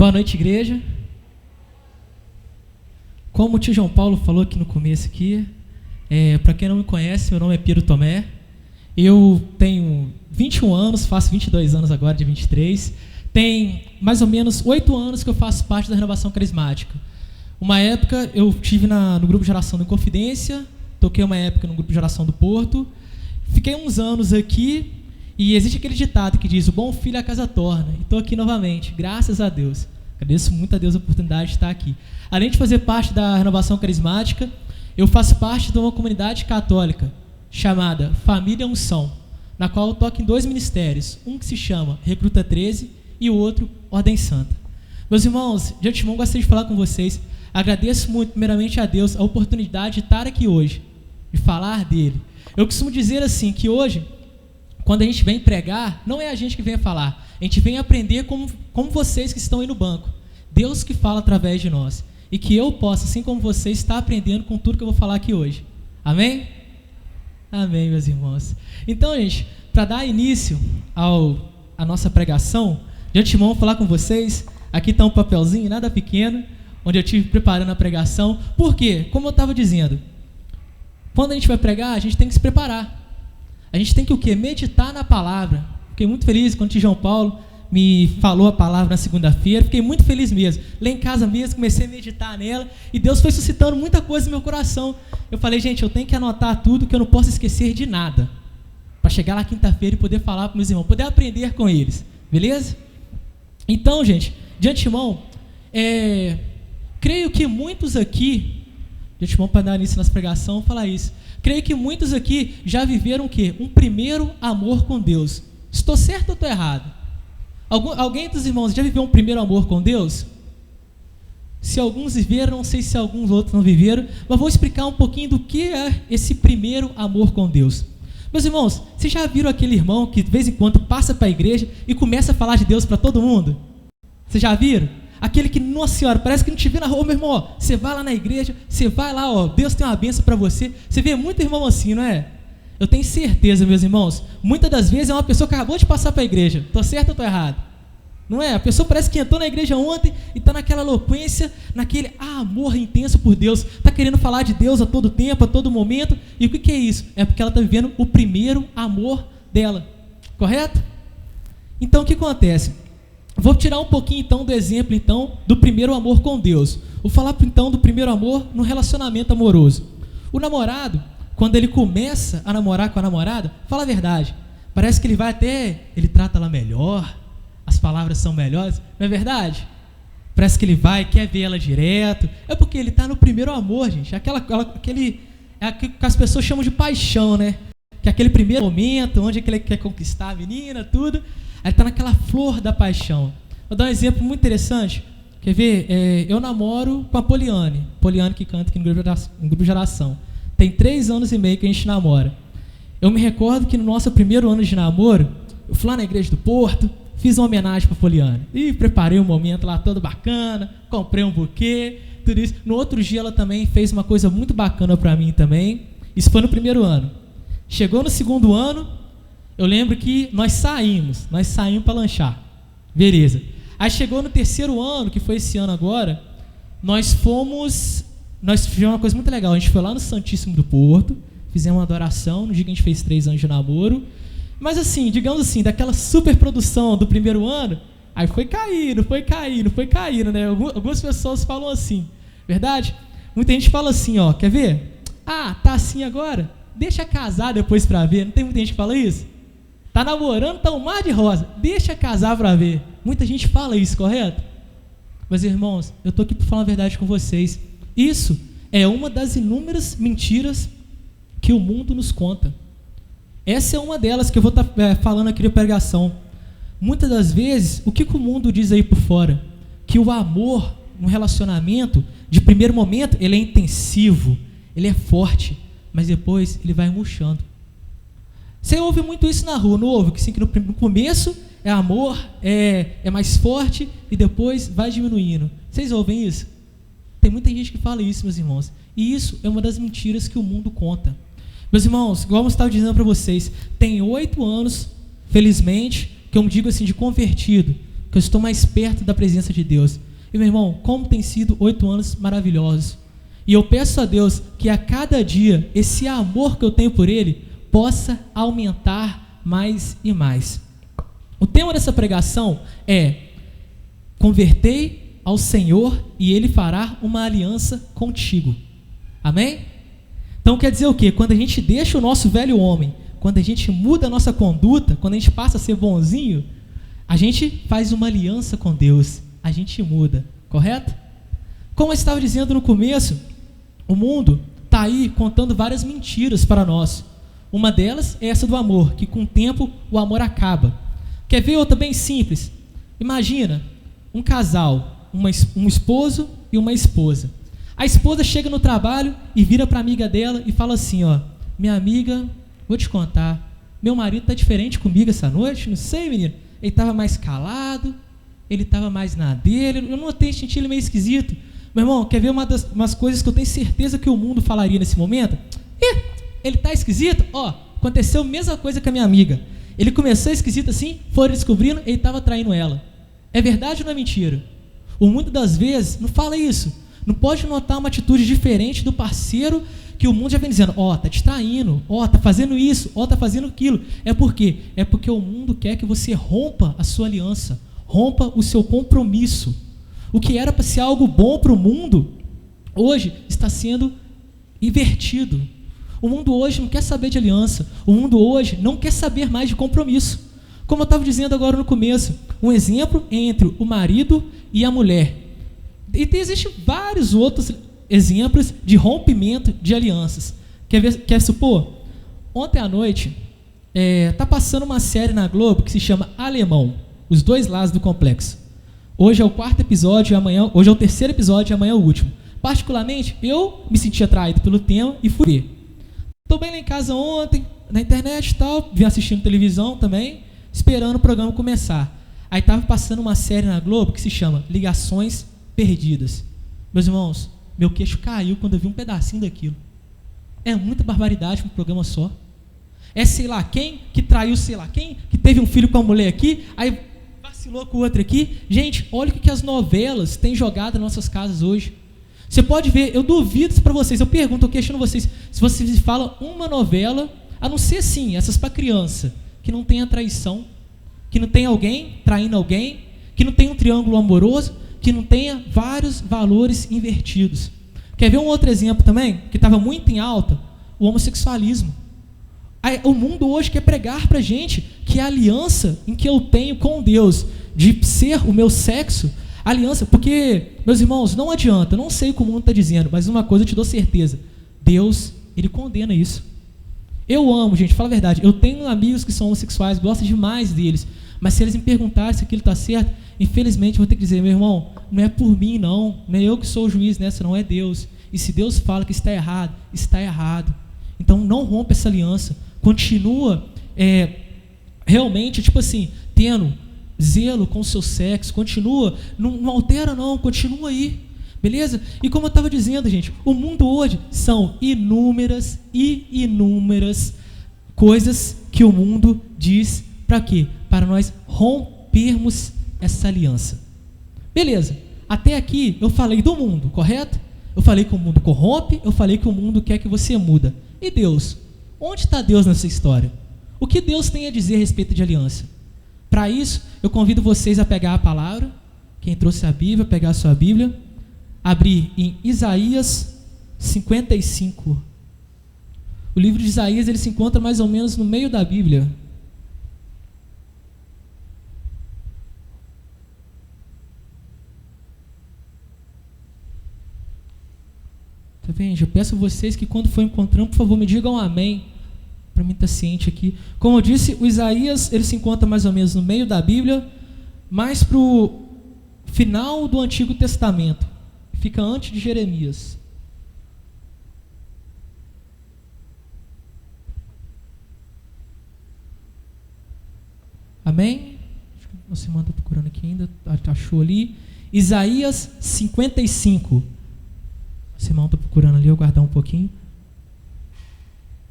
Boa noite, igreja. Como o tio João Paulo falou aqui no começo aqui, para quem não me conhece, meu nome é Piero Tomé. Eu tenho 21 anos, faço 22 anos agora, de 23. Tem mais ou menos 8 anos que eu faço parte da Renovação Carismática. Uma época eu estive no grupo de geração do Confidência, toquei uma época no grupo de geração do Porto, fiquei uns anos aqui. E existe aquele ditado que diz: o bom filho a casa torna. E estou aqui novamente, graças a Deus. Agradeço muito a Deus a oportunidade de estar aqui. Além de fazer parte da Renovação Carismática, eu faço parte de uma comunidade católica chamada Família Unção, na qual eu toco em 2 ministérios. Um que se chama Recruta 13 e o outro Ordem Santa. Meus irmãos, de antemão gostaria de falar com vocês. Agradeço muito, primeiramente a Deus, a oportunidade de estar aqui hoje, de falar dele. Eu costumo dizer assim, que hoje, quando a gente vem pregar, não é a gente que vem falar. A gente vem aprender como vocês que estão aí no banco. Deus que fala através de nós. E que eu possa, assim como vocês, estar aprendendo com tudo que eu vou falar aqui hoje. Amém? Amém, meus irmãos. Então, gente, para dar início à nossa pregação, de antemão vou falar com vocês. Aqui está um papelzinho, nada pequeno, onde eu estive preparando a pregação. Por quê? Como eu estava dizendo, quando a gente vai pregar, a gente tem que se preparar. A gente tem que o quê? Meditar na palavra. Fiquei muito feliz quando o tio João Paulo me falou a palavra na segunda-feira. Fiquei muito feliz mesmo. Lá em casa mesmo, comecei a meditar nela. E Deus foi suscitando muita coisa no meu coração. Eu falei, gente, eu tenho que anotar tudo, que eu não posso esquecer de nada. Para chegar lá quinta-feira e poder falar para meus irmãos, poder aprender com eles. Beleza? Então, gente, de antemão, creio que muitos aqui, de antemão para dar início nas pregações, falar isso. Creio que muitos aqui já viveram o quê? Um primeiro amor com Deus. Estou certo ou estou errado? Alguém dos irmãos já viveu um primeiro amor com Deus? Se alguns viveram, não sei se alguns outros não viveram, mas vou explicar um pouquinho do que é esse primeiro amor com Deus. Meus irmãos, vocês já viram aquele irmão que de vez em quando passa para a igreja e começa a falar de Deus para todo mundo? Vocês já viram? Aquele que, nossa senhora, parece que não te vê na rua, meu irmão, ó, você vai lá na igreja, você vai lá, ó, Deus tem uma bênção para você. Você vê muito irmão assim, não é? Eu tenho certeza, meus irmãos, muitas das vezes é uma pessoa que acabou de passar para a igreja. Estou certo ou estou errado? Não é? A pessoa parece que entrou na igreja ontem e está naquela eloquência, naquele amor intenso por Deus, está querendo falar de Deus a todo tempo, a todo momento. E o que é isso? É porque ela está vivendo o primeiro amor dela. Correto? Então, o que acontece? Vou tirar um pouquinho, então, do exemplo, então, do primeiro amor com Deus. Vou falar, então, do primeiro amor no relacionamento amoroso. O namorado, quando ele começa a namorar com a namorada, fala a verdade. Parece que ele trata ela melhor, as palavras são melhores, não é verdade? Parece que ele quer ver ela direto. É porque ele está no primeiro amor, gente. É aquele que as pessoas chamam de paixão, né? Que é aquele primeiro momento, onde ele quer conquistar a menina, tudo. Ele está naquela flor da paixão. Vou dar um exemplo muito interessante. Quer ver? Eu namoro com a Poliane que canta aqui no grupo de geração. Tem 3 anos e meio que a gente namora. Eu me recordo que no nosso primeiro ano de namoro, eu fui lá na igreja do Porto, fiz uma homenagem para a Poliane. E preparei um momento lá todo bacana, comprei um buquê, tudo isso. No outro dia ela também fez uma coisa muito bacana para mim também. Isso foi no primeiro ano. Chegou no segundo ano, eu lembro que nós saímos para lanchar. Beleza. Aí chegou no terceiro ano, que foi esse ano agora, nós fizemos uma coisa muito legal. A gente foi lá no Santíssimo do Porto, fizemos uma adoração no dia que a gente fez 3 anos de namoro. Mas assim, digamos assim, daquela super produção do primeiro ano, aí foi caindo, né? Algumas pessoas falam assim, verdade? Muita gente fala assim, ó, quer ver? Ah, tá assim agora? Deixa casar depois pra ver. Não tem muita gente que fala isso? Tá namorando, tá um mar de rosa. Deixa casar para ver. Muita gente fala isso, correto? Mas, irmãos, eu estou aqui para falar a verdade com vocês. Isso é uma das inúmeras mentiras que o mundo nos conta. Essa é uma delas que eu vou estar falando aqui na pregação. Muitas das vezes, o que o mundo diz aí por fora? Que o amor, um relacionamento, de primeiro momento, ele é intensivo, ele é forte, mas depois ele vai murchando. Você ouve muito isso na rua, não ouve? Que, sim, que no começo é amor, é mais forte e depois vai diminuindo. Vocês ouvem isso? Tem muita gente que fala isso, meus irmãos. E isso é uma das mentiras que o mundo conta. Meus irmãos, igual eu estava dizendo para vocês, tem 8 anos, felizmente, que eu digo assim, de convertido. que eu estou mais perto da presença de Deus. E meu irmão, como tem sido 8 anos maravilhosos. E eu peço a Deus que a cada dia esse amor que eu tenho por Ele possa aumentar mais e mais. O tema dessa pregação é: convertei ao Senhor e Ele fará uma aliança contigo. Amém? Então quer dizer o quê? Quando a gente deixa o nosso velho homem, quando a gente muda a nossa conduta, quando a gente passa a ser bonzinho, a gente faz uma aliança com Deus, a gente muda, correto? Como eu estava dizendo no começo, o mundo está aí contando várias mentiras para nós. Uma delas é essa do amor, que com o tempo o amor acaba. Quer ver outra bem simples? Imagina um casal, um esposo e uma esposa. A esposa chega no trabalho e vira para a amiga dela e fala assim, ó: minha amiga, vou te contar, meu marido está diferente comigo essa noite, não sei, menino, ele estava mais calado, ele estava mais na dele, eu notei, senti ele meio esquisito. Meu irmão, quer ver umas coisas que eu tenho certeza que o mundo falaria nesse momento? Ele está esquisito? Ó, aconteceu a mesma coisa com a minha amiga. Ele começou esquisito assim, foram descobrindo, ele estava traindo ela. É verdade ou não é mentira? O mundo das vezes não fala isso. Não pode notar uma atitude diferente do parceiro que o mundo já vem dizendo: ó, tá te traindo, ó, tá fazendo isso, ó, tá fazendo aquilo. É por quê? É porque o mundo quer que você rompa a sua aliança, rompa o seu compromisso. O que era para ser algo bom para o mundo, hoje está sendo invertido. O mundo hoje não quer saber de aliança. O mundo hoje não quer saber mais de compromisso. Como eu estava dizendo agora no começo, um exemplo entre o marido e a mulher. E existem vários outros exemplos de rompimento de alianças. Quer supor? Ontem à noite, está passando uma série na Globo que se chama Alemão, Os Dois Lados do Complexo. Hoje é o 4º episódio, hoje é o 3º episódio e amanhã é o último. Particularmente, eu me senti atraído pelo tema e fui ver. Estou bem lá em casa ontem, na internet e tal, vim assistindo televisão também, esperando o programa começar. Aí estava passando uma série na Globo que se chama Ligações Perdidas. Meus irmãos, meu queixo caiu quando eu vi um pedacinho daquilo. É muita barbaridade para um programa só. É sei lá quem que traiu sei lá quem, que teve um filho com a mulher aqui, aí vacilou com o outro aqui. Gente, olha o que as novelas têm jogado nas nossas casas hoje. Você pode ver, eu duvido para vocês, eu pergunto, eu questiono vocês, se vocês falam uma novela, a não ser sim, essas para criança, que não tenha traição, que não tenha alguém traindo alguém, que não tenha um triângulo amoroso, que não tenha vários valores invertidos. Quer ver um outro exemplo também, que estava muito em alta? O homossexualismo. O mundo hoje quer pregar para a gente que a aliança em que eu tenho com Deus, de ser o meu sexo, aliança, porque, meus irmãos, não adianta, eu não sei o que o mundo está dizendo, mas uma coisa eu te dou certeza: Deus, Ele condena isso. Eu amo, gente, fala a verdade, eu tenho amigos que são homossexuais, gosto demais deles, mas se eles me perguntarem se aquilo está certo, infelizmente eu vou ter que dizer: meu irmão, não é por mim não é eu que sou o juiz nessa, não é Deus. E se Deus fala que está errado, está errado. Então não rompa essa aliança, continua realmente, tipo assim, tendo zelo com o seu sexo, continua, não altera não, continua aí, beleza? E como eu estava dizendo, gente, o mundo hoje são inúmeras coisas que o mundo diz para quê? Para nós rompermos essa aliança. Beleza, até aqui eu falei do mundo, correto? Eu falei que o mundo corrompe, eu falei que o mundo quer que você muda. E Deus? Onde está Deus nessa história? O que Deus tem a dizer a respeito de aliança? Para isso, eu convido vocês a pegar a palavra, quem trouxe a Bíblia, pegar a sua Bíblia, abrir em Isaías 55. O livro de Isaías, ele se encontra mais ou menos no meio da Bíblia. Tá vendo? Eu peço a vocês que quando for encontrando, por favor, me digam amém, para mim estar ciente aqui. Como eu disse, o Isaías, ele se encontra mais ou menos no meio da Bíblia, mais para o final do Antigo Testamento. Fica antes de Jeremias. Amém? Você manda procurando aqui ainda, achou ali. Isaías 55. Você irmão está procurando ali, eu guardar um pouquinho.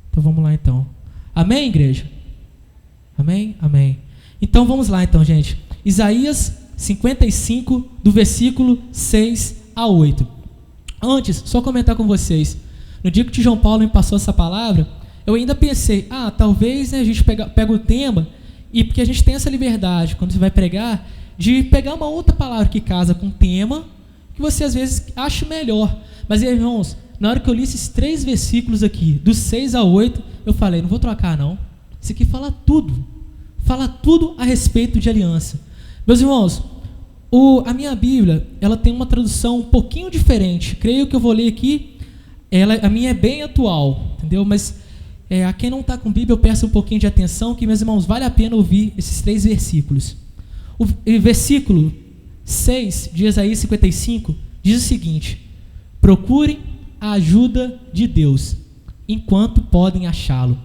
Então vamos lá então. Amém, igreja? Amém? Amém. Então vamos lá então, gente. Isaías 55, do versículo 6 a 8. Antes, só comentar com vocês. No dia que o tio João Paulo me passou essa palavra, eu ainda pensei, talvez, né, a gente pega o tema, e porque a gente tem essa liberdade, quando você vai pregar, de pegar uma outra palavra que casa com o tema, que você às vezes acha melhor. Mas, irmãos, na hora que eu li esses 3 versículos aqui, dos 6 a 8, eu falei, não vou trocar não. Isso aqui fala tudo a respeito de aliança. Meus irmãos, a minha Bíblia, ela tem uma tradução um pouquinho diferente. Creio que eu vou ler aqui, a minha é bem atual, entendeu? Mas a quem não está com Bíblia, eu peço um pouquinho de atenção, que, meus irmãos, vale a pena ouvir esses 3 versículos. O versículo 6 de Isaías 55 diz o seguinte: procurem a ajuda de Deus, enquanto podem achá-lo.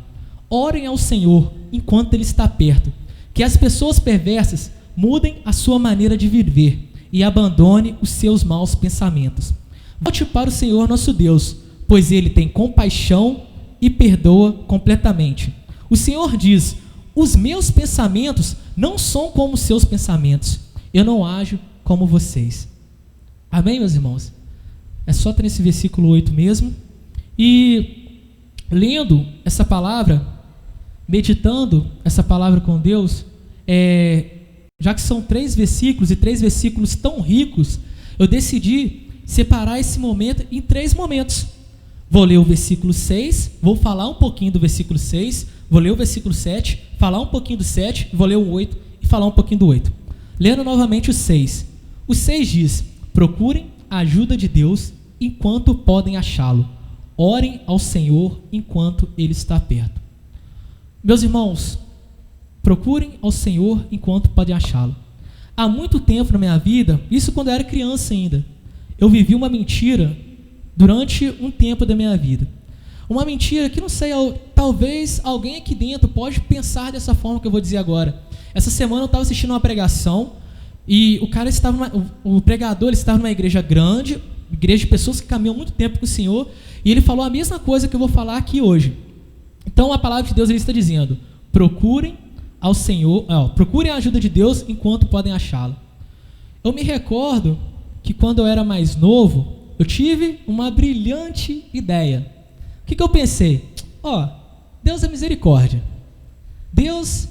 Orem ao Senhor, enquanto Ele está perto. Que as pessoas perversas mudem a sua maneira de viver e abandone os seus maus pensamentos. Volte para o Senhor nosso Deus, pois Ele tem compaixão e perdoa completamente. O Senhor diz: os meus pensamentos não são como os seus pensamentos. Eu não ajo como vocês. Amém, meus irmãos? É só ter nesse versículo 8 mesmo. E lendo essa palavra, meditando essa palavra com Deus, já que são 3 versículos e 3 versículos tão ricos, eu decidi separar esse momento em 3 momentos. Vou ler o versículo 6, vou falar um pouquinho do versículo 6, vou ler o versículo 7, falar um pouquinho do 7, vou ler o 8 e falar um pouquinho do 8. Lendo novamente o 6. O 6 diz: procurem a ajuda de Deus enquanto podem achá-lo. Orem ao Senhor enquanto Ele está perto. Meus irmãos, procurem ao Senhor enquanto podem achá-lo. Há muito tempo na minha vida, isso quando eu era criança ainda, eu vivi uma mentira durante um tempo da minha vida. Uma mentira que, não sei, talvez alguém aqui dentro pode pensar dessa forma que eu vou dizer agora. Essa semana eu estava assistindo uma pregação e o pregador estava numa igreja grande, igreja de pessoas que caminham muito tempo com o Senhor, e ele falou a mesma coisa que eu vou falar aqui hoje. Então a palavra de Deus ele está dizendo: procurem ao Senhor, procurem a ajuda de Deus enquanto podem achá-lo. Eu me recordo que quando eu era mais novo, eu tive uma brilhante ideia. O que eu pensei? Deus é misericórdia. Deus,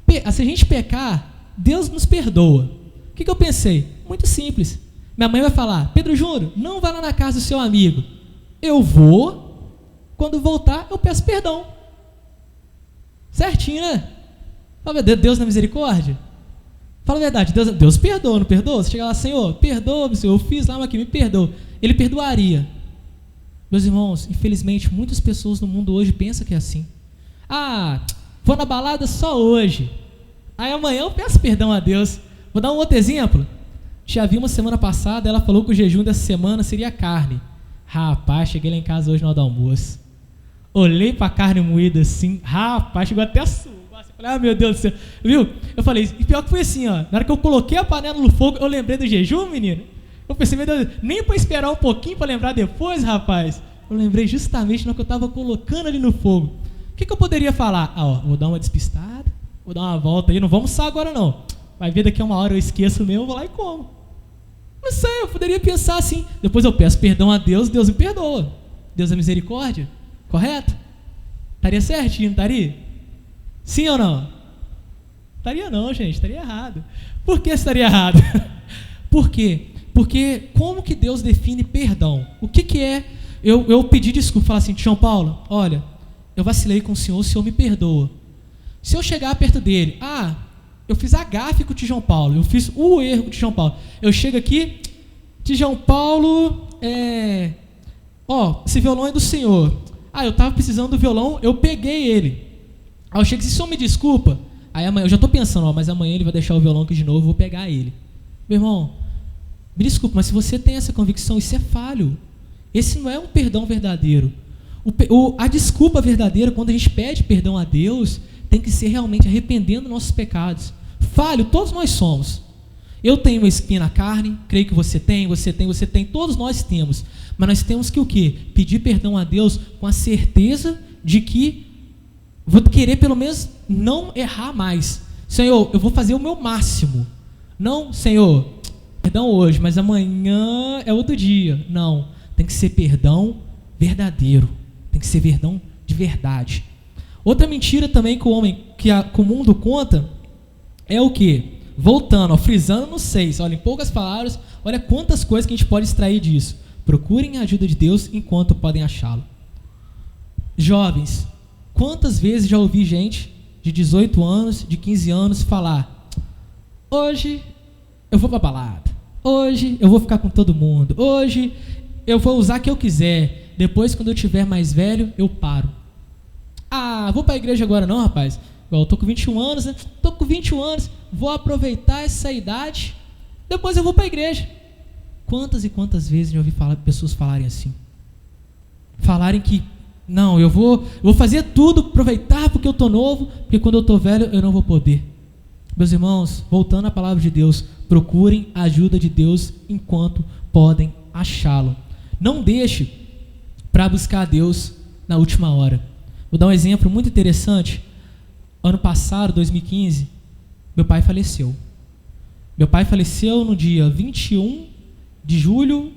se a gente pecar, Deus nos perdoa. O que eu pensei? Muito simples. Minha mãe vai falar: Pedro Júnior, não vá lá na casa do seu amigo. Eu vou, quando voltar, eu peço perdão. Certinho, né? Fala, Deus na misericórdia? Fala a verdade, Deus perdoa, não perdoa? Você chega lá: Senhor, perdoa-me, Senhor, eu fiz lá, mas que me perdoa. Ele perdoaria. Meus irmãos, infelizmente, muitas pessoas no mundo hoje pensam que é assim. Vou na balada só hoje. Aí amanhã eu peço perdão a Deus. Vou dar um outro exemplo. Já vi uma semana passada, ela falou que o jejum dessa semana seria carne. Rapaz, cheguei lá em casa hoje na hora do almoço. Olhei pra carne moída assim, rapaz, chegou até a suar. Falei: meu Deus do céu. Viu? Eu falei, e pior que foi assim, na hora que eu coloquei a panela no fogo, eu lembrei do jejum, menino. Eu pensei, meu Deus, nem para esperar um pouquinho para lembrar depois, rapaz. Eu lembrei justamente na hora que eu estava colocando ali no fogo. O que eu poderia falar? Vou dar uma despistada, vou dar uma volta aí, não vamos almoçar agora não. Vai ver, daqui a uma hora eu esqueço mesmo, eu vou lá e como. Não sei, eu poderia pensar assim. Depois eu peço perdão a Deus, Deus me perdoa. Deus é misericórdia, correto? Estaria certinho, não estaria? Sim ou não? Estaria não, gente, estaria errado. Por que estaria errado? Por quê? Porque como que Deus define perdão? O que é eu pedir desculpa, falar assim: João Paulo, olha, eu vacilei com o senhor me perdoa. Se eu chegar perto dele, eu fiz a gafe com o tio João Paulo, eu fiz o erro com o tio João Paulo. Eu chego aqui: tio João Paulo, esse violão é do senhor. Eu estava precisando do violão, eu peguei ele. Aí eu chego assim: senhor me desculpa. Aí amanhã, eu já estou pensando, mas amanhã ele vai deixar o violão aqui de novo, eu vou pegar ele. Meu irmão, me desculpa, mas se você tem essa convicção, isso é falho. Esse não é um perdão verdadeiro. A desculpa verdadeira, quando a gente pede perdão a Deus, tem que ser realmente arrependendo dos nossos pecados. Falho, todos nós somos. Eu tenho uma espinha na carne, creio que você tem, todos nós temos. Mas nós temos que o quê? Pedir perdão a Deus com a certeza de que vou querer pelo menos não errar mais. Senhor, eu vou fazer o meu máximo. Não, Senhor, perdão hoje, mas amanhã é outro dia. Não, tem que ser perdão verdadeiro. Tem que ser perdão de verdade. Outra mentira também que o mundo conta é o quê? Voltando, frisando no 6. Olha, em poucas palavras, olha quantas coisas que a gente pode extrair disso. Procurem a ajuda de Deus enquanto podem achá-lo. Jovens, quantas vezes já ouvi gente de 18 anos, de 15 anos falar: hoje eu vou pra balada, hoje eu vou ficar com todo mundo, hoje eu vou usar o que eu quiser, depois quando eu tiver mais velho eu paro. Ah, vou pra igreja agora não, rapaz. Eu tô com 21 anos, né? Tô com 21 anos, vou aproveitar essa idade, depois eu vou pra igreja. Quantas e quantas vezes eu ouvi pessoas falarem assim? Falarem que não, eu vou fazer tudo, aproveitar porque eu tô novo, porque quando eu tô velho eu não vou poder. Meus irmãos, voltando à palavra de Deus, procurem a ajuda de Deus enquanto podem achá-lo. Não deixe para buscar a Deus na última hora. Vou dar um exemplo muito interessante. Ano passado, 2015, meu pai faleceu. Meu pai faleceu no dia 21 de julho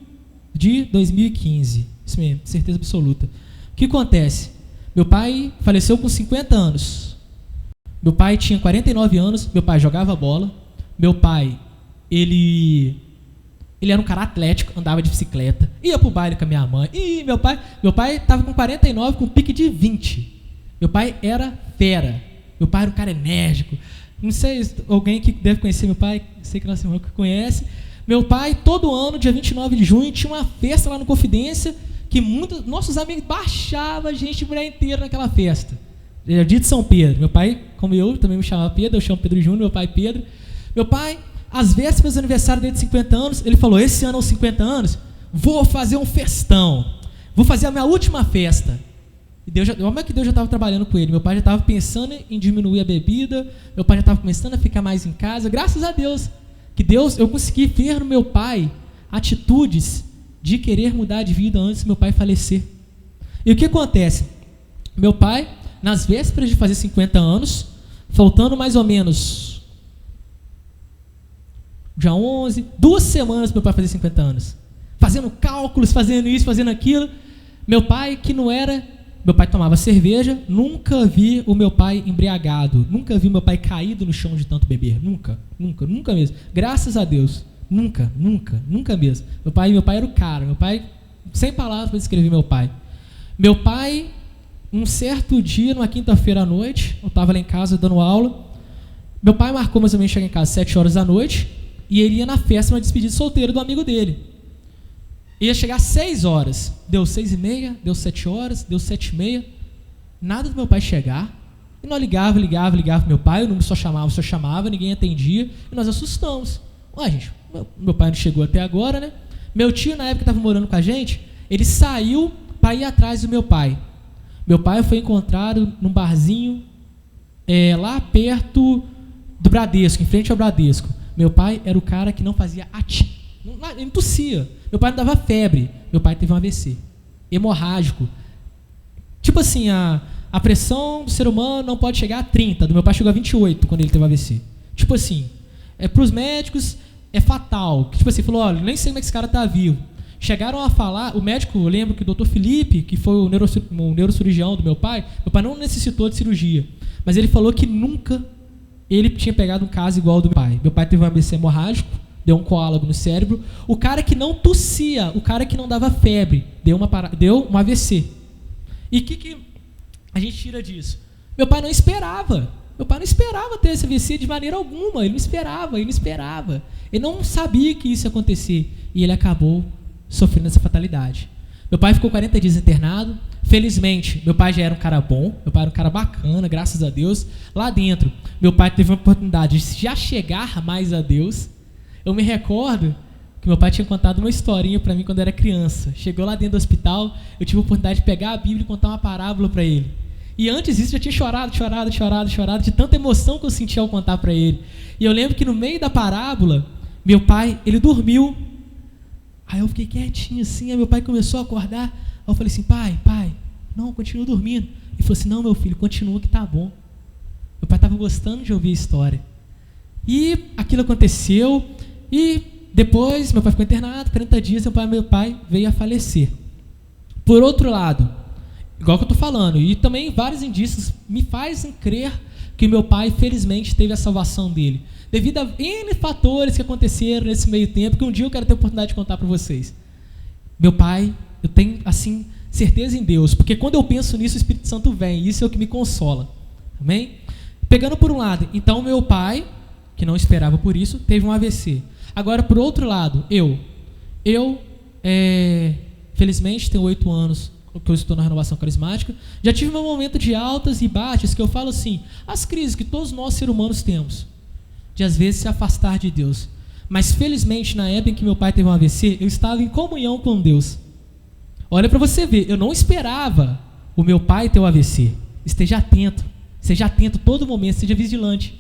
de 2015. Isso mesmo, certeza absoluta. O que acontece? Meu pai faleceu com 50 anos. Meu pai tinha 49 anos, meu pai jogava bola. Meu pai, ele era um cara atlético, andava de bicicleta, ia pro baile com a minha mãe. E meu pai estava com 49, com pique de 20. Meu pai era fera. Meu pai era um cara enérgico. Não sei, alguém que deve conhecer meu pai, sei que nossa irmã que conhece. Meu pai, todo ano, dia 29 de junho, tinha uma festa lá no Confidência, que muitos nossos amigos baixavam a gente mulher inteira naquela festa. Era dia de São Pedro. Meu pai, como eu, também me chamava Pedro, eu chamo Pedro Júnior, meu pai Pedro. Meu pai, às vésperas do aniversário dele de 50 anos, ele falou: esse ano aos 50 anos, vou fazer um festão, vou fazer a minha última festa. E como é que Deus já estava trabalhando com ele? Meu pai já estava pensando em diminuir a bebida, meu pai já estava começando a ficar mais em casa. Graças a Deus, que Deus, eu consegui ver no meu pai atitudes de querer mudar de vida antes do meu pai falecer. E o que acontece? Meu pai, nas vésperas de fazer 50 anos, faltando mais ou menos dia 11, 2 semanas para meu pai fazer 50 anos, fazendo cálculos, fazendo isso, fazendo aquilo. Meu pai, que não era... Meu pai tomava cerveja, nunca vi o meu pai embriagado, nunca vi meu pai caído no chão de tanto beber, nunca mesmo. Graças a Deus, nunca mesmo. Meu pai era o cara, meu pai, sem palavras para descrever meu pai. Meu pai, um certo dia, numa quinta-feira à noite, eu estava lá em casa dando aula, meu pai marcou mais ou menos chegar em casa às 7 horas da noite, e ele ia na festa, uma despedida solteira do amigo dele. Ia chegar às 6 horas, deu 6h30, deu 7 horas, deu 7h30, nada do meu pai chegar, e nós ligava pro meu pai, o número só chamava, ninguém atendia, e nós assustamos. Ué, gente, meu pai não chegou até agora, né? Meu tio, na época, estava morando com a gente, ele saiu para ir atrás do meu pai. Meu pai foi encontrado num barzinho, lá perto do Bradesco, em frente ao Bradesco. Meu pai era o cara que não fazia ele não tossia. Meu pai não dava febre. Meu pai teve um AVC hemorrágico. Tipo assim, a pressão do ser humano não pode chegar a 30. Do meu pai chegou a 28 quando ele teve AVC. Tipo assim, para os médicos é fatal. Tipo assim, falou: olha, nem sei como é que esse cara está vivo. Chegaram a falar, o médico, eu lembro que o Dr. Felipe, que foi o neurocirurgião do meu pai não necessitou de cirurgia. Mas ele falou que nunca ele tinha pegado um caso igual ao do meu pai. Meu pai teve um AVC hemorrágico, deu um coágulo no cérebro. O cara que não tossia, o cara que não dava febre, deu um AVC. E o que a gente tira disso? Meu pai não esperava ter esse AVC de maneira alguma. Ele não esperava. Ele não sabia que isso ia acontecer. E ele acabou sofrendo essa fatalidade. Meu pai ficou 40 dias internado. Felizmente, meu pai já era um cara bom, meu pai era um cara bacana, graças a Deus. Lá dentro, meu pai teve uma oportunidade de já chegar mais a Deus. Eu me recordo que meu pai tinha contado uma historinha para mim quando eu era criança. Chegou lá dentro do hospital, eu tive a oportunidade de pegar a Bíblia e contar uma parábola para ele. E antes disso, eu já tinha chorado, de tanta emoção que eu sentia ao contar para ele. E eu lembro que no meio da parábola, meu pai, ele dormiu. Aí eu fiquei quietinho assim, aí meu pai começou a acordar. Aí eu falei assim: pai, não, continua dormindo. Ele falou assim: não, meu filho, continua que tá bom. Meu pai estava gostando de ouvir a história. E aquilo aconteceu, e depois meu pai ficou internado, 40 dias, meu pai veio a falecer. Por outro lado, igual que eu estou falando, e também vários indícios me fazem crer que meu pai, felizmente, teve a salvação dele, devido a N fatores que aconteceram nesse meio tempo, que um dia eu quero ter a oportunidade de contar para vocês. Meu pai, eu tenho, assim, certeza em Deus, porque quando eu penso nisso, o Espírito Santo vem, e isso é o que me consola. Amém? Pegando por um lado, então meu pai, que não esperava por isso, teve um AVC. Agora, por outro lado, felizmente, tenho 8 anos que eu estou na renovação carismática, já tive um momento de altas e baixas, que eu falo assim, as crises que todos nós seres humanos temos, de às vezes se afastar de Deus. Mas felizmente, na época em que meu pai teve um AVC, eu estava em comunhão com Deus. Olha para você ver, eu não esperava o meu pai ter um AVC. Esteja atento todo momento, seja vigilante.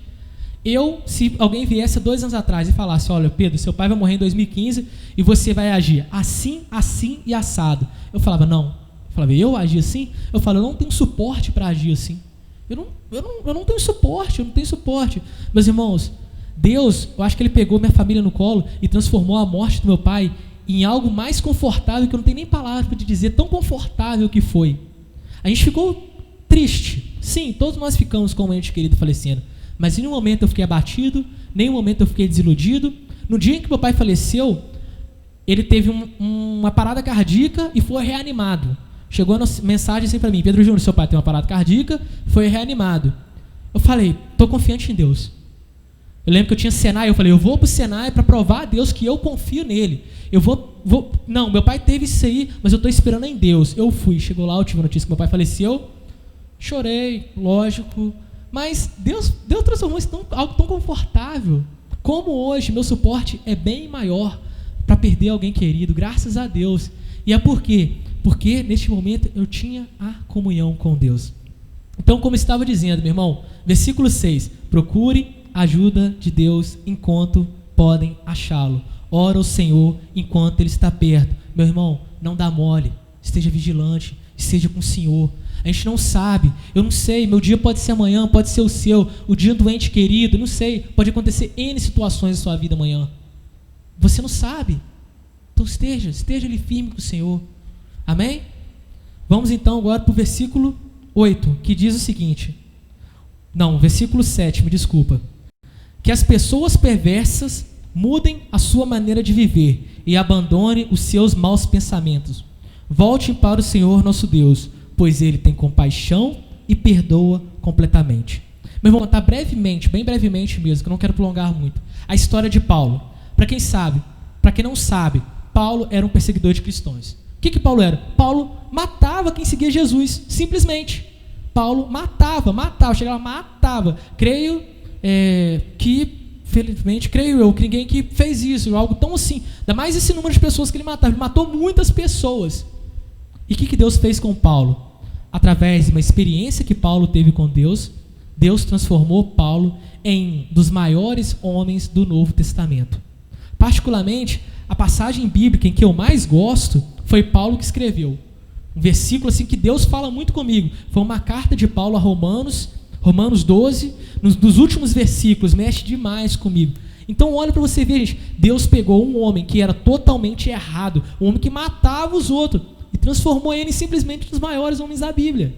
Se alguém viesse há 2 anos atrás e falasse, olha, Pedro, seu pai vai morrer em 2015 e você vai agir assim, assim e assado. Eu falava, não. Eu agir assim? Eu falo, eu não tenho suporte para agir assim. Eu não tenho suporte. Meus irmãos, Deus, eu acho que Ele pegou minha família no colo e transformou a morte do meu pai em algo mais confortável, que eu não tenho nem palavras para te dizer, tão confortável que foi. A gente ficou triste. Sim, todos nós ficamos com um ente querido falecendo. Mas em nenhum momento eu fiquei abatido, em nenhum momento eu fiquei desiludido. No dia em que meu pai faleceu, ele teve uma parada cardíaca e foi reanimado. Chegou a mensagem assim para mim, Pedro Júnior, seu pai tem uma parada cardíaca, foi reanimado. Eu falei, estou confiante em Deus. Eu lembro que eu tinha Senai, eu falei, eu vou para o Senai para provar a Deus que eu confio nele. Não, meu pai teve isso aí, mas eu estou esperando em Deus. Eu fui, chegou lá, eu tive a notícia que meu pai faleceu, chorei, lógico, mas Deus transformou isso em algo tão confortável. Como hoje, meu suporte é bem maior para perder alguém querido, graças a Deus. E é por quê? Porque neste momento eu tinha a comunhão com Deus. Então, como estava dizendo, meu irmão, versículo 6, procure a ajuda de Deus enquanto podem achá-lo. Ora ao Senhor enquanto Ele está perto. Meu irmão, não dá mole, esteja vigilante, esteja com o Senhor. A gente não sabe, eu não sei, meu dia pode ser amanhã, pode ser o seu, o dia do ente querido, não sei, pode acontecer N situações na sua vida amanhã. Você não sabe. Então esteja ali firme com o Senhor. Amém? Vamos então agora para o versículo 8, que diz o seguinte. Não, versículo 7, me desculpa. Que as pessoas perversas mudem a sua maneira de viver e abandonem os seus maus pensamentos. Voltem para o Senhor nosso Deus, pois Ele tem compaixão e perdoa completamente. Meu irmão, vou contar brevemente, bem brevemente mesmo, que eu não quero prolongar muito, a história de Paulo. Para quem não sabe, Paulo era um perseguidor de cristãos. O que Paulo era? Paulo matava quem seguia Jesus, simplesmente. Paulo matava, chegava, matava. Creio que ninguém que fez isso, algo tão assim. Ainda mais esse número de pessoas que ele matava. Ele matou muitas pessoas. E o que Deus fez com Paulo? Através de uma experiência que Paulo teve com Deus, Deus transformou Paulo em um dos maiores homens do Novo Testamento. Particularmente, a passagem bíblica em que eu mais gosto foi Paulo que escreveu. Um versículo assim que Deus fala muito comigo. Foi uma carta de Paulo a Romanos 12, nos últimos versículos, mexe demais comigo. Então olha para você ver, gente, Deus pegou um homem que era totalmente errado, um homem que matava os outros, e transformou ele simplesmente nos maiores homens da Bíblia.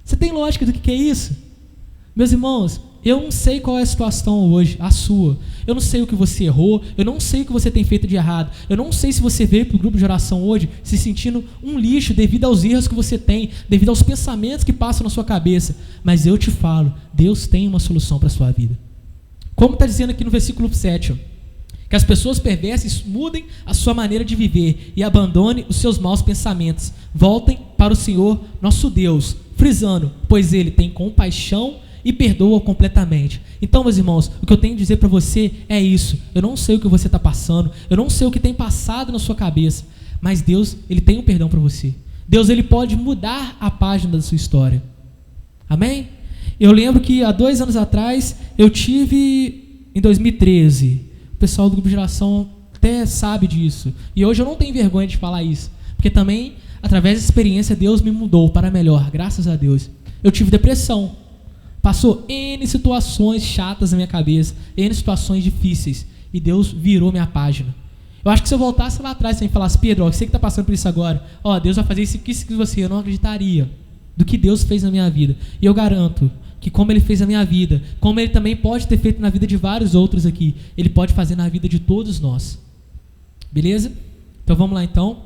Você tem lógica do que é isso? Meus irmãos, eu não sei qual é a situação hoje, a sua. Eu não sei o que você errou, eu não sei o que você tem feito de errado. Eu não sei se você veio para o grupo de oração hoje se sentindo um lixo devido aos erros que você tem, devido aos pensamentos que passam na sua cabeça. Mas eu te falo, Deus tem uma solução para a sua vida. Como está dizendo aqui no versículo 7, que as pessoas perversas mudem a sua maneira de viver e abandonem os seus maus pensamentos. Voltem para o Senhor nosso Deus, frisando, pois Ele tem compaixão e perdoa completamente. Então, meus irmãos, o que eu tenho a dizer para você é isso. Eu não sei o que você está passando, eu não sei o que tem passado na sua cabeça, mas Deus, Ele tem um perdão para você. Deus, Ele pode mudar a página da sua história. Amém? Eu lembro que há 2 anos atrás, eu tive, em 2013, o pessoal do grupo de geração até sabe disso, e hoje eu não tenho vergonha de falar isso, porque também, através dessa experiência, Deus me mudou para melhor, graças a Deus. Eu tive depressão. Passou N situações chatas na minha cabeça, N situações difíceis, e Deus virou minha página. Eu acho que se eu voltasse lá atrás e falasse, Pedro, ó, você que está passando por isso agora, ó, Deus vai fazer isso que você, eu não acreditaria do que Deus fez na minha vida. E eu garanto que como Ele fez na minha vida, como Ele também pode ter feito na vida de vários outros aqui, Ele pode fazer na vida de todos nós. Beleza? Então vamos lá então.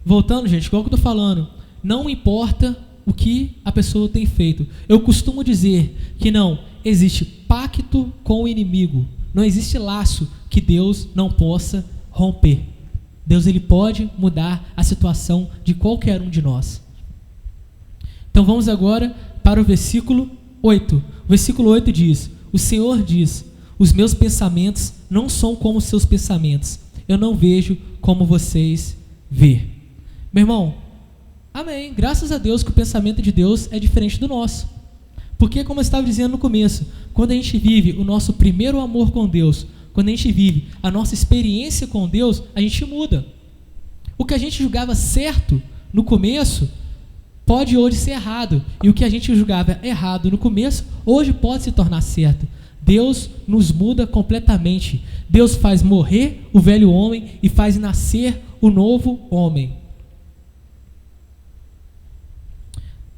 Voltando, gente, igual que eu estou falando, não importa o que a pessoa tem feito. Eu costumo dizer que não existe pacto com o inimigo. Não existe laço que Deus não possa romper. Deus, Ele pode mudar a situação de qualquer um de nós. Então vamos agora para o versículo 8. O versículo 8 diz, o Senhor diz, os meus pensamentos não são como os seus pensamentos. Eu não vejo como vocês vê. Meu irmão, amém. Graças a Deus que o pensamento de Deus é diferente do nosso. Porque, como eu estava dizendo no começo, quando a gente vive o nosso primeiro amor com Deus, quando a gente vive a nossa experiência com Deus, a gente muda. O que a gente julgava certo no começo, pode hoje ser errado. E o que a gente julgava errado no começo, hoje pode se tornar certo. Deus nos muda completamente. Deus faz morrer o velho homem e faz nascer o novo homem.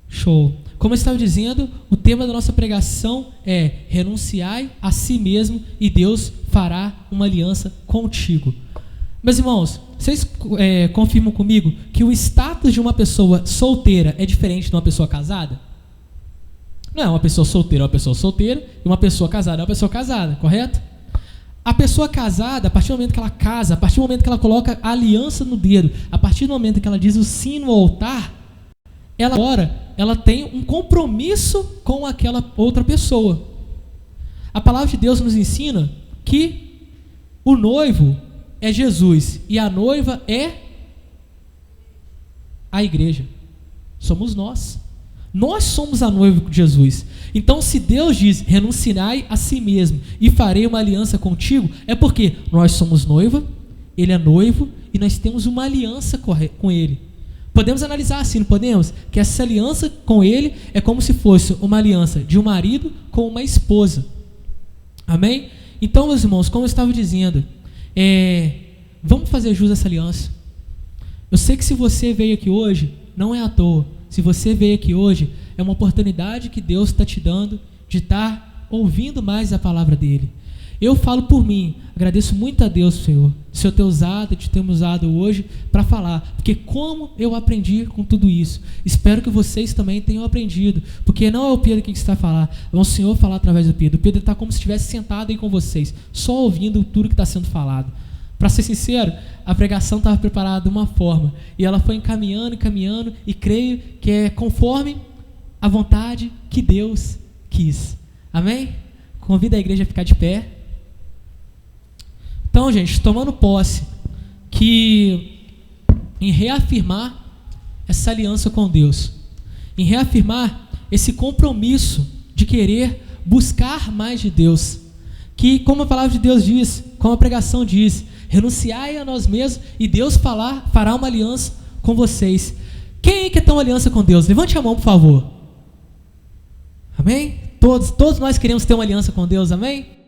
Show. Como eu estava dizendo, o tema da nossa pregação é renunciai a si mesmo e Deus fará uma aliança contigo. Meus irmãos, vocês confirmam comigo que o status de uma pessoa solteira é diferente de uma pessoa casada? Não é uma pessoa solteira, e uma pessoa casada é uma pessoa casada, correto? A pessoa casada, a partir do momento que ela casa, a partir do momento que ela coloca a aliança no dedo, a partir do momento que ela diz o sim no altar, ela tem um compromisso com aquela outra pessoa. A palavra de Deus nos ensina que o noivo é Jesus e a noiva é a igreja. Somos nós. Nós somos a noiva de Jesus. Então, se Deus diz, renunciai a si mesmo e farei uma aliança contigo, é porque nós somos noiva, Ele é noivo e nós temos uma aliança com Ele. Podemos analisar assim, não podemos? Que essa aliança com Ele é como se fosse uma aliança de um marido com uma esposa. Amém? Então, meus irmãos, como eu estava dizendo, vamos fazer jus a essa aliança. Eu sei que se você veio aqui hoje, não é à toa. Se você veio aqui hoje, é uma oportunidade que Deus está te dando de estar ouvindo mais a palavra dEle. Eu falo por mim, agradeço muito a Deus, Senhor, de ter me usado hoje para falar, porque como eu aprendi com tudo isso, espero que vocês também tenham aprendido, porque não é o Pedro que está a falar, é o Senhor falar através do Pedro. O Pedro está como se estivesse sentado aí com vocês, só ouvindo tudo que está sendo falado. Para ser sincero, a pregação estava preparada de uma forma, e ela foi encaminhando, e creio que é conforme a vontade que Deus quis. Amém? Convido a igreja a ficar de pé. Então, gente, tomando posse que em reafirmar essa aliança com Deus, em reafirmar esse compromisso de querer buscar mais de Deus, que como a palavra de Deus diz, como a pregação diz, renunciai a nós mesmos e Deus fará uma aliança com vocês. Quem quer ter uma aliança com Deus? Levante a mão, por favor. Amém? Todos nós queremos ter uma aliança com Deus, amém?